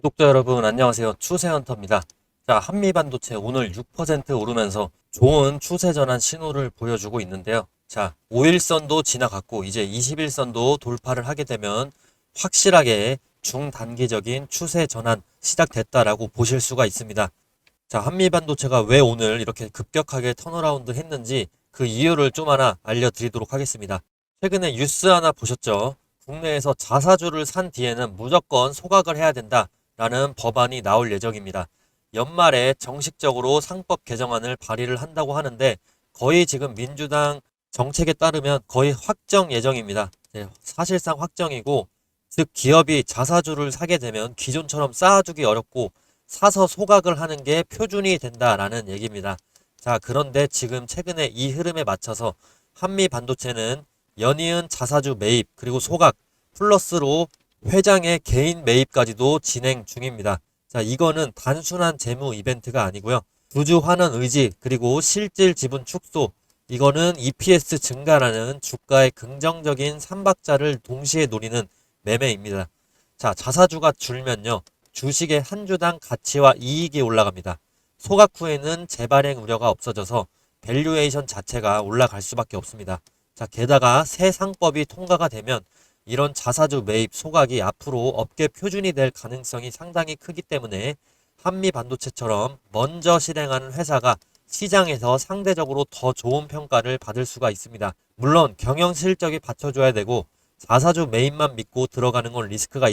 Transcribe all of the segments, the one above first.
구독자 여러분 안녕하세요. 추세헌터입니다. 자, 한미반도체 오늘 6% 오르면서 좋은 추세 전환 신호를 보여주고 있는데요. 자, 5일선도 지나갔고 이제 21선도 돌파를 하게 되면 확실하게 중단기적인 추세 전환 시작됐다라고 보실 수가 있습니다. 자, 한미반도체가 왜 오늘 이렇게 급격하게 턴어라운드 했는지 그 이유를 좀 하나 알려드리도록 하겠습니다. 최근에 뉴스 하나 보셨죠? 국내에서 자사주를 산 뒤에는 무조건 소각을 해야 된다라는 법안이 나올 예정입니다. 연말에 정식적으로 상법 개정안을 발의를 한다고 하는데 거의 지금 민주당 정책에 따르면 거의 확정 예정입니다. 네, 사실상 확정이고, 즉 기업이 자사주를 사게 되면 기존처럼 쌓아두기 어렵고 사서 소각을 하는 게 표준이 된다라는 얘기입니다. 자, 그런데 지금 최근에 이 흐름에 맞춰서 한미 반도체는 연이은 자사주 매입 그리고 소각 플러스로 회장의 개인 매입까지도 진행 중입니다. 자, 이거는 단순한 재무 이벤트가 아니고요. 주주 환원 의지 그리고 실질 지분 축소, 이거는 EPS 증가라는 주가의 긍정적인 삼박자를 동시에 노리는 매매입니다. 자, 자사주가 줄면요, 주식의 한 주당 가치와 이익이 올라갑니다. 소각 후에는 재발행 우려가 없어져서 밸류에이션 자체가 올라갈 수밖에 없습니다. 자, 게다가 새 상법이 통과가 되면 이런 자사주 매입 소각이 앞으로 업계 표준이 될 가능성이 상당히 크기 때문에 한미 반도체처럼 먼저 실행하는 회사가 시장에서 상대적으로 더 좋은 평가를 받을 수가 있습니다. 물론 경영 실적이 받쳐줘야 되고 자사주 매입만 믿고 들어가는 건 리스크가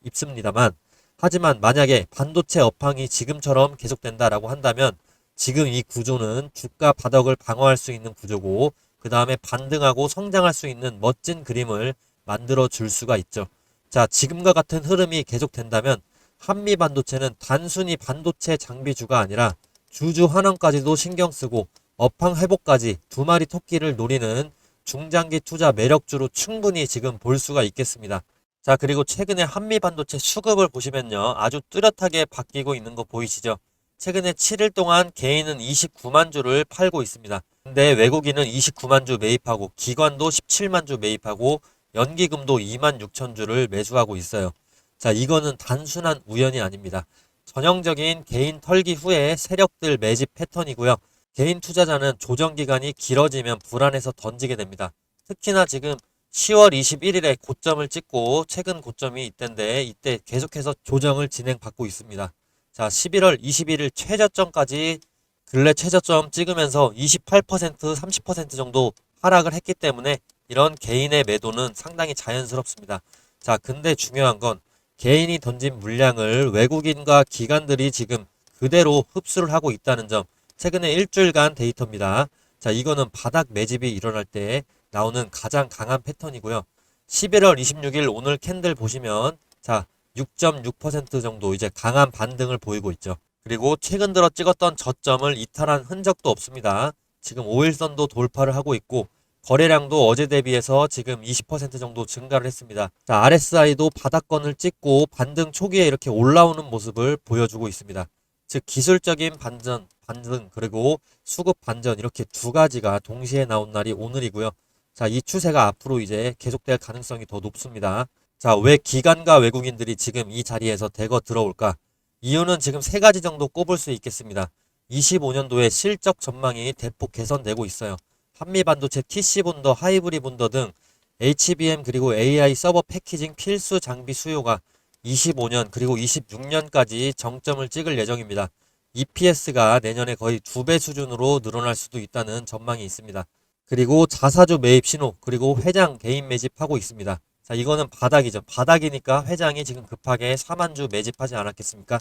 있습니다만, 하지만 만약에 반도체 업황이 지금처럼 계속된다라고 한다면 지금 이 구조는 주가 바닥을 방어할 수 있는 구조고, 그 다음에 반등하고 성장할 수 있는 멋진 그림을 만들어 줄 수가 있죠. 자, 지금과 같은 흐름이 계속된다면 한미 반도체는 단순히 반도체 장비주가 아니라 주주 환원까지도 신경 쓰고 업황 회복까지 두 마리 토끼를 노리는 중장기 투자 매력주로 충분히 지금 볼 수가 있겠습니다. 자, 그리고 최근에 한미 반도체 수급을 보시면요, 아주 뚜렷하게 바뀌고 있는 거 보이시죠? 최근에 7일 동안 개인은 29만 주를 팔고 있습니다. 근데 외국인은 29만 주 매입하고 기관도 17만 주 매입하고 연기금도 2만 6천 주를 매수하고 있어요. 자, 이거는 단순한 우연이 아닙니다. 전형적인 개인 털기 후에 세력들 매집 패턴이고요. 개인 투자자는 조정 기간이 길어지면 불안해서 던지게 됩니다. 특히나 지금 10월 21일에 고점을 찍고 최근 고점이 이때인데 이때 계속해서 조정을 진행받고 있습니다. 자, 11월 21일 최저점까지 근래 최저점 찍으면서 28%, 30% 정도 하락을 했기 때문에 이런 개인의 매도는 상당히 자연스럽습니다. 자, 근데 중요한 건 개인이 던진 물량을 외국인과 기관들이 지금 그대로 흡수를 하고 있다는 점, 최근에 일주일간 데이터입니다. 자, 이거는 바닥 매집이 일어날 때 나오는 가장 강한 패턴이고요. 11월 26일 오늘 캔들 보시면 자, 6.6% 정도 이제 강한 반등을 보이고 있죠. 그리고 최근 들어 찍었던 저점을 이탈한 흔적도 없습니다. 지금 5일선도 돌파를 하고 있고 거래량도 어제 대비해서 지금 20% 정도 증가를 했습니다. 자, RSI도 바닥권을 찍고 반등 초기에 이렇게 올라오는 모습을 보여주고 있습니다. 즉 기술적인 반등 그리고 수급 반전, 이렇게 두 가지가 동시에 나온 날이 오늘이고요. 자, 이 추세가 앞으로 이제 계속될 가능성이 더 높습니다. 자, 왜 기관과 외국인들이 지금 이 자리에서 대거 들어올까? 이유는 지금 세 가지 정도 꼽을 수 있겠습니다. 25년도에 실적 전망이 대폭 개선되고 있어요. 한미반도체 TC본더, 하이브리본더 등 HBM 그리고 AI 서버 패키징 필수 장비 수요가 25년 그리고 26년까지 정점을 찍을 예정입니다. EPS가 내년에 거의 2배 수준으로 늘어날 수도 있다는 전망이 있습니다. 그리고 자사주 매입 신호, 그리고 회장 개인 매집하고 있습니다. 자, 이거는 바닥이죠. 바닥이니까 회장이 지금 급하게 4만 주 매집하지 않았겠습니까?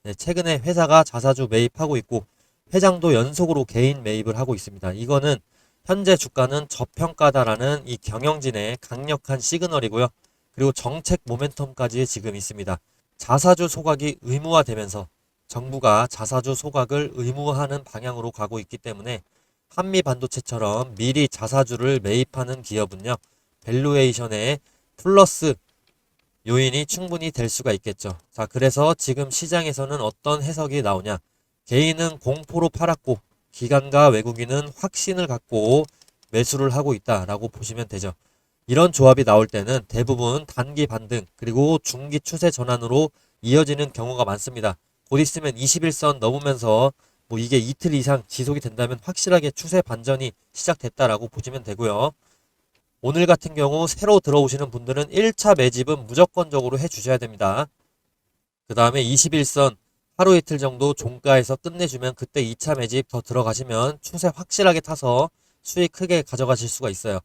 네, 최근에 회사가 자사주 매입하고 있고 회장도 연속으로 개인 매입을 하고 있습니다. 이거는 현재 주가는 저평가다라는 이 경영진의 강력한 시그널이고요. 그리고 정책 모멘텀까지 지금 있습니다. 자사주 소각이 의무화되면서 정부가 자사주 소각을 의무화하는 방향으로 가고 있기 때문에 한미 반도체처럼 미리 자사주를 매입하는 기업은요, 밸류에이션에 플러스 요인이 충분히 될 수가 있겠죠. 자, 그래서 지금 시장에서는 어떤 해석이 나오냐? 개인은 공포로 팔았고 기관과 외국인은 확신을 갖고 매수를 하고 있다라고 보시면 되죠. 이런 조합이 나올 때는 대부분 단기 반등 그리고 중기 추세 전환으로 이어지는 경우가 많습니다. 곧 있으면 21선 넘으면서 뭐 이게 이틀 이상 지속이 된다면 확실하게 추세 반전이 시작됐다라고 보시면 되고요. 오늘 같은 경우 새로 들어오시는 분들은 1차 매집은 무조건적으로 해주셔야 됩니다. 그 다음에 21선 하루 이틀 정도 종가에서 끝내주면 그때 2차 매집 더 들어가시면 추세 확실하게 타서 수익 크게 가져가실 수가 있어요.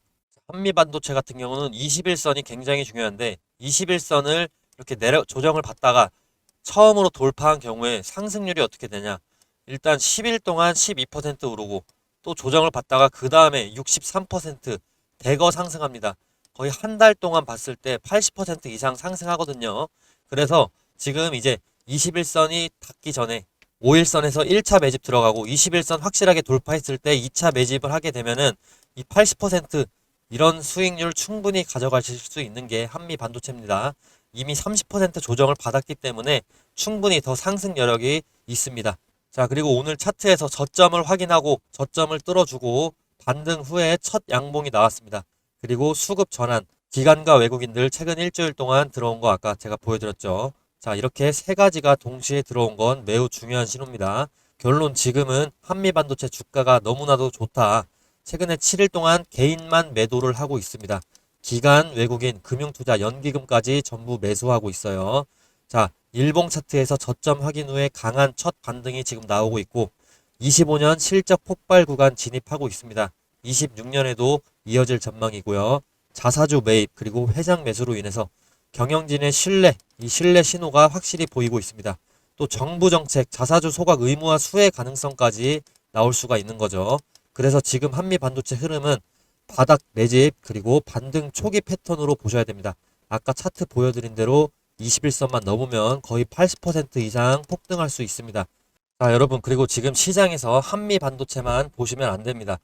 한미반도체 같은 경우는 21선이 굉장히 중요한데 21선을 이렇게 조정을 받다가 처음으로 돌파한 경우에 상승률이 어떻게 되냐. 일단 10일 동안 12% 오르고 또 조정을 받다가 그 다음에 63% 대거 상승합니다. 거의 한 달 동안 봤을 때 80% 이상 상승하거든요. 그래서 지금 이제 21선이 닿기 전에 5일선에서 1차 매집 들어가고 21선 확실하게 돌파했을 때 2차 매집을 하게 되면은 이 80% 이런 수익률 충분히 가져가실 수 있는 게 한미 반도체입니다. 이미 30% 조정을 받았기 때문에 충분히 더 상승 여력이 있습니다. 자, 그리고 오늘 차트에서 저점을 확인하고 저점을 뚫어주고 반등 후에 첫 양봉이 나왔습니다. 그리고 수급 전환, 기관과 외국인들 최근 일주일 동안 들어온 거 아까 제가 보여드렸죠. 자, 이렇게 세 가지가 동시에 들어온 건 매우 중요한 신호입니다. 결론 지금은 한미반도체 주가가 너무나도 좋다. 최근에 7일 동안 개인만 매도를 하고 있습니다. 기관, 외국인, 금융투자, 연기금까지 전부 매수하고 있어요. 자, 일봉 차트에서 저점 확인 후에 강한 첫 반등이 지금 나오고 있고 25년 실적 폭발 구간 진입하고 있습니다. 26년에도 이어질 전망이고요. 자사주 매입 그리고 회장 매수로 인해서 경영진의 신뢰, 이 신뢰 신호가 확실히 보이고 있습니다. 또 정부 정책, 자사주 소각 의무화 수혜 가능성까지 나올 수가 있는 거죠. 그래서 지금 한미 반도체 흐름은 바닥 매집 그리고 반등 초기 패턴으로 보셔야 됩니다. 아까 차트 보여드린 대로 21선만 넘으면 거의 80% 이상 폭등할 수 있습니다. 자, 여러분, 그리고 지금 시장에서 한미 반도체만 보시면 안 됩니다.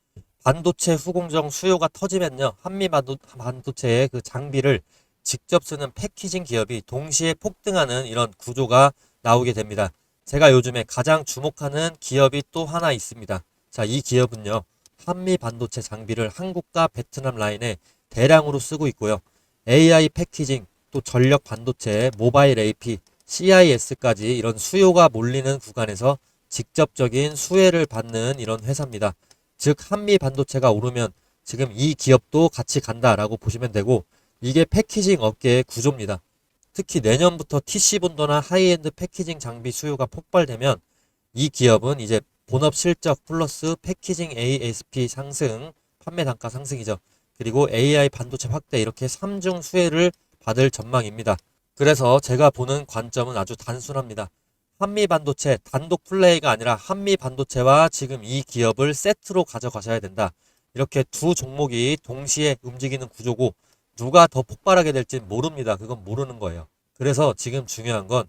반도체 후공정 수요가 터지면요, 한미 반도체의 그 장비를 직접 쓰는 패키징 기업이 동시에 폭등하는 이런 구조가 나오게 됩니다. 제가 요즘에 가장 주목하는 기업이 또 하나 있습니다. 자, 이 기업은요, 한미 반도체 장비를 한국과 베트남 라인에 대량으로 쓰고 있고요. AI 패키징, 또 전력 반도체, 모바일 AP, CIS까지 이런 수요가 몰리는 구간에서 직접적인 수혜를 받는 이런 회사입니다. 즉 한미 반도체가 오르면 지금 이 기업도 같이 간다라고 보시면 되고 이게 패키징 업계의 구조입니다. 특히 내년부터 TC 본도나 하이엔드 패키징 장비 수요가 폭발되면 이 기업은 이제 본업 실적 플러스 패키징 ASP 상승, 판매 단가 상승이죠. 그리고 AI 반도체 확대 이렇게 3중 수혜를 받을 전망입니다. 그래서 제가 보는 관점은 아주 단순합니다. 한미 반도체 단독 플레이가 아니라 한미 반도체와 지금 이 기업을 세트로 가져가셔야 된다. 이렇게 두 종목이 동시에 움직이는 구조고 누가 더 폭발하게 될지 모릅니다. 그건 모르는 거예요. 그래서 지금 중요한 건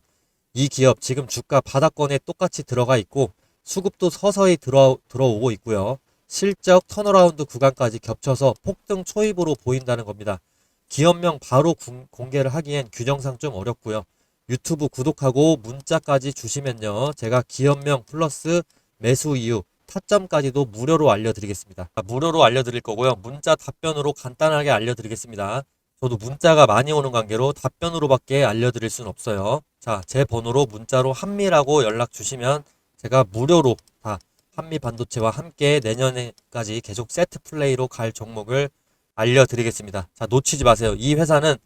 이 기업 지금 주가 바닥권에 똑같이 들어가 있고 수급도 서서히 들어오고 있고요. 실적 턴어라운드 구간까지 겹쳐서 폭등 초입으로 보인다는 겁니다. 기업명 바로 공개를 하기엔 규정상 좀 어렵고요. 유튜브 구독하고 문자까지 주시면요. 제가 기업명 플러스 매수 이유, 타점까지도 무료로 알려드리겠습니다. 무료로 알려드릴 거고요. 문자 답변으로 간단하게 알려드리겠습니다. 저도 문자가 많이 오는 관계로 답변으로밖에 알려드릴 수는 없어요. 자, 제 번호로 문자로 한미라고 연락 주시면 제가 무료로 다 한미 반도체와 함께 내년에까지 계속 세트 플레이로 갈 종목을 알려드리겠습니다. 자, 놓치지 마세요. 이 회사는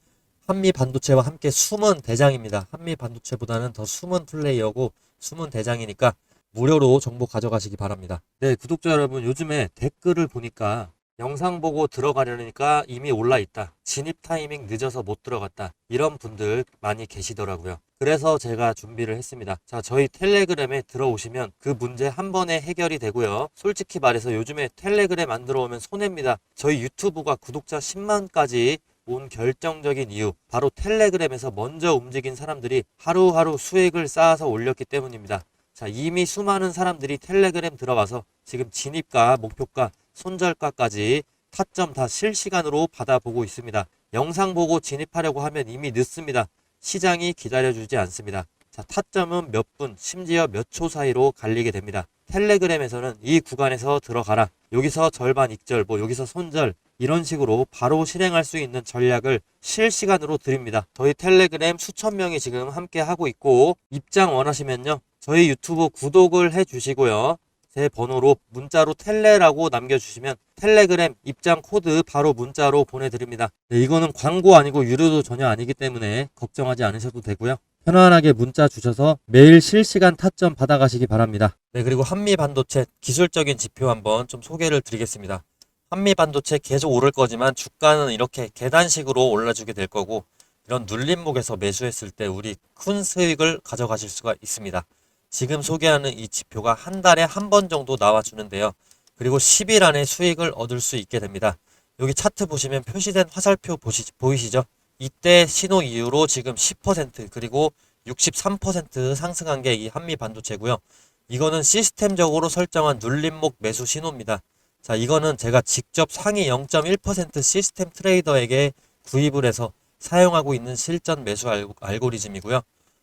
한미 반도체와 함께 숨은 대장입니다. 한미 반도체보다는 더 숨은 플레이어고 숨은 대장이니까 무료로 정보 가져가시기 바랍니다. 네, 구독자 여러분, 요즘에 댓글을 보니까 영상 보고 들어가려니까 이미 올라 있다. 진입 타이밍 늦어서 못 들어갔다. 이런 분들 많이 계시더라고요. 그래서 제가 준비를 했습니다. 자, 저희 텔레그램에 들어오시면 그 문제 한 번에 해결이 되고요. 솔직히 말해서 요즘에 텔레그램 안 들어오면 손해입니다. 저희 유튜브가 구독자 10만까지 온 결정적인 이유, 바로 텔레그램에서 먼저 움직인 사람들이 하루하루 수익을 쌓아서 올렸기 때문입니다. 자, 이미 수많은 사람들이 텔레그램 들어와서 지금 진입가, 목표가, 손절가까지 타점 다 실시간으로 받아보고 있습니다. 영상 보고 진입하려고 하면 이미 늦습니다. 시장이 기다려주지 않습니다. 자, 타점은 몇 분, 심지어 몇 초 사이로 갈리게 됩니다. 텔레그램에서는 이 구간에서 들어가라. 여기서 절반 익절, 뭐 여기서 손절, 이런 식으로 바로 실행할 수 있는 전략을 실시간으로 드립니다. 저희 텔레그램 수천 명이 지금 함께 하고 있고, 입장 원하시면요, 저희 유튜브 구독을 해주시고요, 제 번호로 문자로 텔레라고 남겨주시면 텔레그램 입장 코드 바로 문자로 보내드립니다. 네, 이거는 광고 아니고 유료도 전혀 아니기 때문에 걱정하지 않으셔도 되고요. 편안하게 문자 주셔서 매일 실시간 타점 받아가시기 바랍니다. 네, 그리고 한미반도체 기술적인 지표 한번 좀 소개를 드리겠습니다. 한미반도체 계속 오를 거지만 주가는 이렇게 계단식으로 올라주게 될 거고, 이런 눌림목에서 매수했을 때 우리 큰 수익을 가져가실 수가 있습니다. 지금 소개하는 이 지표가 한 달에 한 번 정도 나와주는데요. 그리고 10일 안에 수익을 얻을 수 있게 됩니다. 여기 차트 보시면 표시된 화살표 보이시죠? 이때 신호 이후로 지금 10% 그리고 63% 상승한 게 이 한미 반도체고요. 이거는 시스템적으로 설정한 눌림목 매수 신호입니다. 자, 이거는 제가 직접 상위 0.1% 시스템 트레이더에게 구입을 해서 사용하고 있는 실전 매수 알고리즘이고요.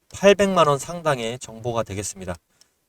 800만원 상당의 정보가 되겠습니다.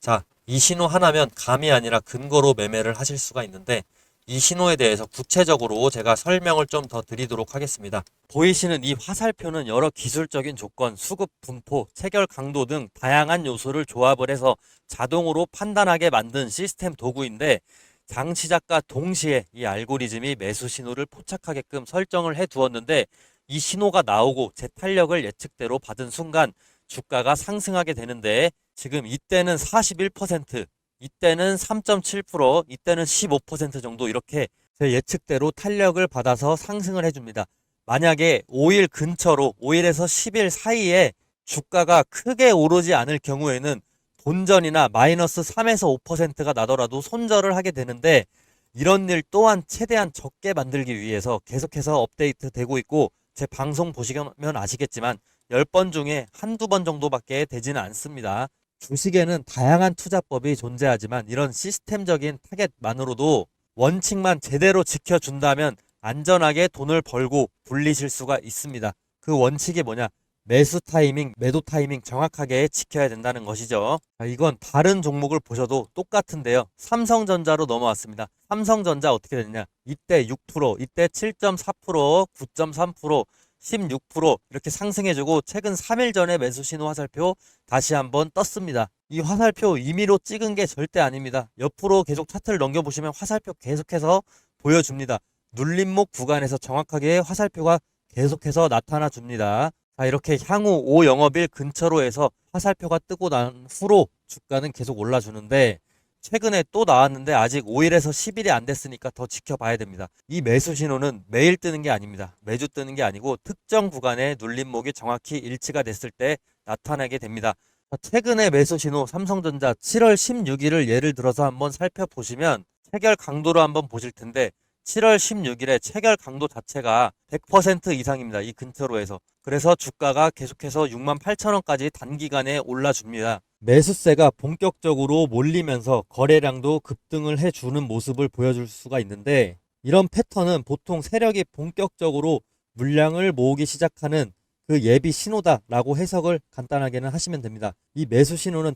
자, 이 신호 하나면 감이 아니라 근거로 매매를 하실 수가 있는데, 이 신호에 대해서 구체적으로 제가 설명을 좀 더 드리도록 하겠습니다. 보이시는 이 화살표는 여러 기술적인 조건, 수급 분포, 체결 강도 등 다양한 요소를 조합을 해서 자동으로 판단하게 만든 시스템 도구인데, 장시작과 동시에 이 알고리즘이 매수 신호를 포착하게끔 설정을 해 두었는데, 이 신호가 나오고 제 탄력을 예측대로 받은 순간 주가가 상승하게 되는데, 지금 이때는 41%, 이때는 3.7%, 이때는 15% 정도 이렇게 제 예측대로 탄력을 받아서 상승을 해줍니다. 만약에 5일 근처로 5일에서 10일 사이에 주가가 크게 오르지 않을 경우에는 본전이나 마이너스 3에서 5%가 나더라도 손절을 하게 되는데, 이런 일 또한 최대한 적게 만들기 위해서 계속해서 업데이트 되고 있고, 제 방송 보시면 아시겠지만 10번 중에 한두 번 정도밖에 되지는 않습니다. 주식에는 다양한 투자법이 존재하지만 이런 시스템적인 타겟만으로도 원칙만 제대로 지켜준다면 안전하게 돈을 벌고 불리실 수가 있습니다. 그 원칙이 뭐냐? 매수 타이밍, 매도 타이밍 정확하게 지켜야 된다는 것이죠. 자, 이건 다른 종목을 보셔도 똑같은데요. 삼성전자로 넘어왔습니다. 삼성전자 어떻게 됐냐? 이때 6%, 이때 7.4%, 9.3%, 16% 이렇게 상승해주고, 최근 3일 전에 매수 신호 화살표 다시 한번 떴습니다. 이 화살표 임의로 찍은 게 절대 아닙니다. 옆으로 계속 차트를 넘겨보시면 화살표 계속해서 보여줍니다. 눌림목 구간에서 정확하게 화살표가 계속해서 나타나 줍니다. 자, 이렇게 향후 5영업일 근처로 해서 화살표가 뜨고 난 후로 주가는 계속 올라주는데, 최근에 또 나왔는데 아직 5일에서 10일이 안 됐으니까 더 지켜봐야 됩니다. 이 매수 신호는 매일 뜨는 게 아닙니다. 매주 뜨는 게 아니고 특정 구간의 눌림목이 정확히 일치가 됐을 때 나타나게 됩니다. 최근에 매수 신호 삼성전자 7월 16일을 예를 들어서 한번 살펴보시면 체결 강도로 한번 보실 텐데, 7월 16일에 체결 강도 자체가 100% 이상입니다. 이 근처로 해서. 그래서 주가가 계속해서 68,000원까지 단기간에 올라줍니다. 매수세가 본격적으로 몰리면서 거래량도 급등을 해주는 모습을 보여줄 수가 있는데, 이런 패턴은 보통 세력이 본격적으로 물량을 모으기 시작하는 그 예비 신호다라고 해석을 간단하게는 하시면 됩니다. 이 매수 신호는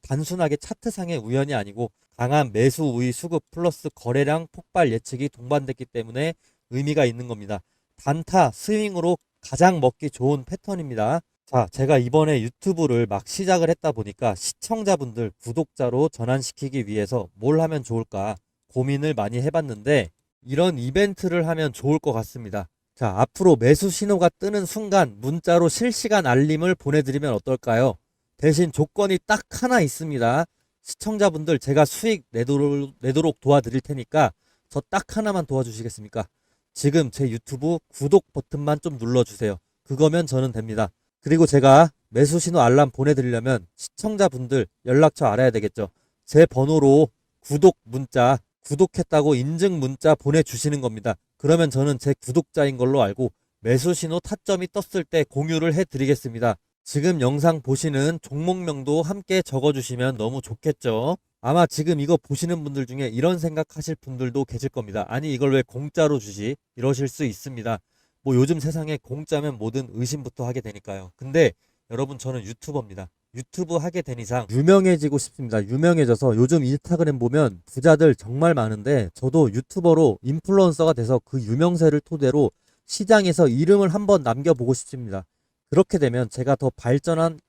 단순하게 차트상의 우연이 아니고 강한 매수 우위 수급 플러스 거래량 폭발 예측이 동반됐기 때문에 의미가 있는 겁니다. 단타 스윙으로 가장 먹기 좋은 패턴입니다. 자, 제가 이번에 유튜브를 막 시작을 했다 보니까 시청자분들 구독자로 전환시키기 위해서 뭘 하면 좋을까 고민을 많이 해봤는데, 이런 이벤트를 하면 좋을 것 같습니다. 자, 앞으로 매수 신호가 뜨는 순간 문자로 실시간 알림을 보내드리면 어떨까요? 대신 조건이 딱 하나 있습니다. 시청자분들 제가 수익 내도록 도와드릴 테니까 저 딱 하나만 도와주시겠습니까? 지금 제 유튜브 구독 버튼만 좀 눌러주세요. 그거면 저는 됩니다. 그리고 제가 매수 신호 알람 보내드리려면 시청자분들 연락처 알아야 되겠죠. 제 번호로 구독 문자, 구독했다고 인증 문자 보내주시는 겁니다. 그러면 저는 제 구독자인 걸로 알고 매수 신호 타점이 떴을 때 공유를 해드리겠습니다. 지금 영상 보시는 종목명도 함께 적어주시면 너무 좋겠죠. 아마 지금 이거 보시는 분들 중에 이런 생각하실 분들도 계실 겁니다. 아니 이걸 왜 공짜로 주지? 이러실 수 있습니다. 뭐 요즘 세상에 공짜면 뭐든 의심부터 하게 되니까요. 근데 여러분 저는 유튜버입니다. 유튜브 하게 된 이상 유명해지고 싶습니다. 유명해져서 요즘 인스타그램 보면 부자들 정말 많은데 저도 유튜버로 인플루언서가 돼서 그 유명세를 토대로 시장에서 이름을 한번 남겨보고 싶습니다. 그렇게 되면 제가 더 발전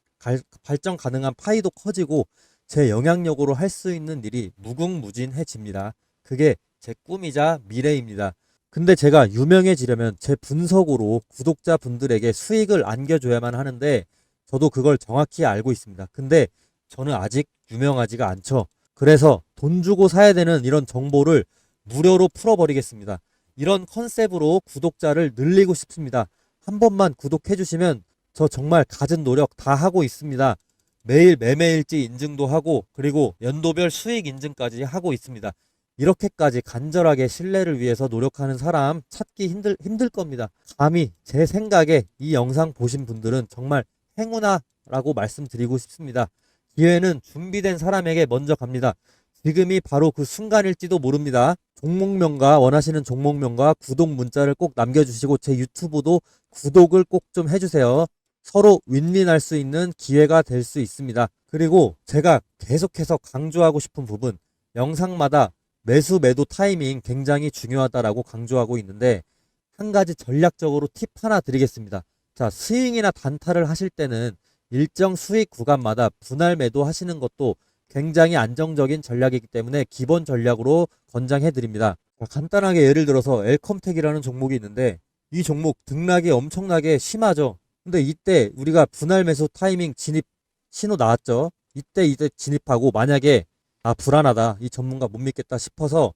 가능한 파이도 커지고 제 영향력으로 할 수 있는 일이 무궁무진해집니다. 그게 제 꿈이자 미래입니다. 근데 제가 유명해지려면 제 분석으로 구독자분들에게 수익을 안겨줘야만 하는데 저도 그걸 정확히 알고 있습니다. 근데 저는 아직 유명하지가 않죠. 그래서 돈 주고 사야 되는 이런 정보를 무료로 풀어버리겠습니다. 이런 컨셉으로 구독자를 늘리고 싶습니다. 한 번만 구독해 주시면 저 정말 갖은 노력 다 하고 있습니다. 매일 매매일지 인증도 하고 그리고 연도별 수익 인증까지 하고 있습니다. 이렇게까지 간절하게 신뢰를 위해서 노력하는 사람 찾기 힘들 겁니다. 감히 제 생각에 이 영상 보신 분들은 정말 행운아라고 말씀드리고 싶습니다. 기회는 준비된 사람에게 먼저 갑니다. 지금이 바로 그 순간일지도 모릅니다. 종목명과 원하시는 종목명과 구독 문자를 꼭 남겨주시고 제 유튜브도 구독을 꼭 좀 해주세요. 서로 윈윈할 수 있는 기회가 될 수 있습니다. 그리고 제가 계속해서 강조하고 싶은 부분, 영상마다 매수 매도 타이밍 굉장히 중요하다라고 강조하고 있는데 한 가지 전략적으로 팁 하나 드리겠습니다. 자, 스윙이나 단타를 하실 때는 일정 수익 구간마다 분할 매도 하시는 것도 굉장히 안정적인 전략이기 때문에 기본 전략으로 권장해 드립니다. 간단하게 예를 들어서 엘컴텍이라는 종목이 있는데 이 종목 등락이 엄청나게 심하죠. 근데 이때 우리가 분할 매수 타이밍 진입 신호 나왔죠. 이때 진입하고 만약에 불안하다, 이 전문가 못 믿겠다 싶어서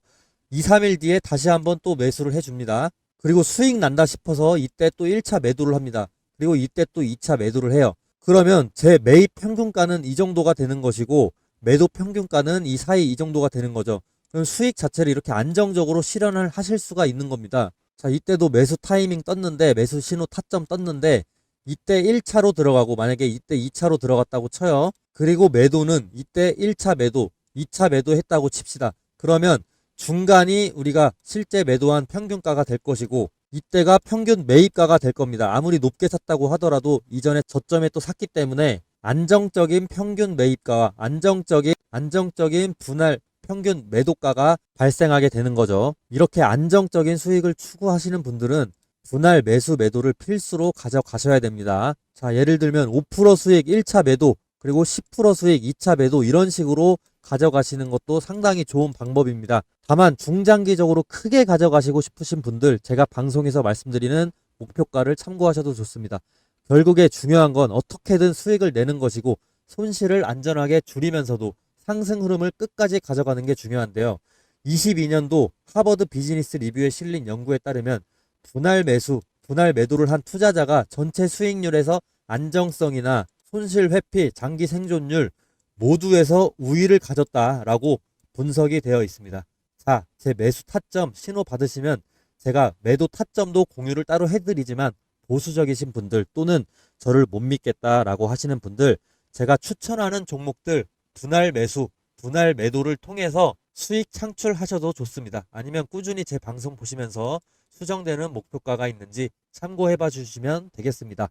2, 3일 뒤에 다시 한번 또 매수를 해줍니다. 그리고 수익 난다 싶어서 이때 또 1차 매도를 합니다. 그리고 이때 또 2차 매도를 해요. 그러면 제 매입 평균가는 이 정도가 되는 것이고 매도 평균가는 이 사이 이 정도가 되는 거죠. 그럼 수익 자체를 이렇게 안정적으로 실현을 하실 수가 있는 겁니다. 자, 이때도 매수 타이밍 떴는데 매수 신호 타점 떴는데 이때 1차로 들어가고 만약에 이때 2차로 들어갔다고 쳐요. 그리고 매도는 이때 1차 매도, 2차 매도 했다고 칩시다. 그러면 중간이 우리가 실제 매도한 평균가가 될 것이고 이때가 평균 매입가가 될 겁니다. 아무리 높게 샀다고 하더라도 이전에 저점에 또 샀기 때문에 안정적인 평균 매입가와 안정적인 분할 평균 매도가가 발생하게 되는 거죠. 이렇게 안정적인 수익을 추구하시는 분들은 분할 매수 매도를 필수로 가져가셔야 됩니다. 자, 예를 들면 5% 수익 1차 매도 그리고 10% 수익 2차 매도 이런 식으로 가져가시는 것도 상당히 좋은 방법입니다. 다만 중장기적으로 크게 가져가시고 싶으신 분들 제가 방송에서 말씀드리는 목표가를 참고하셔도 좋습니다. 결국에 중요한 건 어떻게든 수익을 내는 것이고 손실을 안전하게 줄이면서도 상승 흐름을 끝까지 가져가는 게 중요한데요. 22년도 하버드 비즈니스 리뷰에 실린 연구에 따르면 분할 매도를 한 투자자가 전체 수익률에서 안정성이나 손실 회피, 장기 생존율 모두에서 우위를 가졌다라고 분석이 되어 있습니다. 자, 제 매수 타점 신호 받으시면 제가 매도 타점도 공유를 따로 해드리지만 보수적이신 분들 또는 저를 못 믿겠다라고 하시는 분들 제가 추천하는 종목들 분할 매수, 분할 매도를 통해서 수익 창출하셔도 좋습니다. 아니면 꾸준히 제 방송 보시면서 수정되는 목표가가 있는지 참고해 봐 주시면 되겠습니다.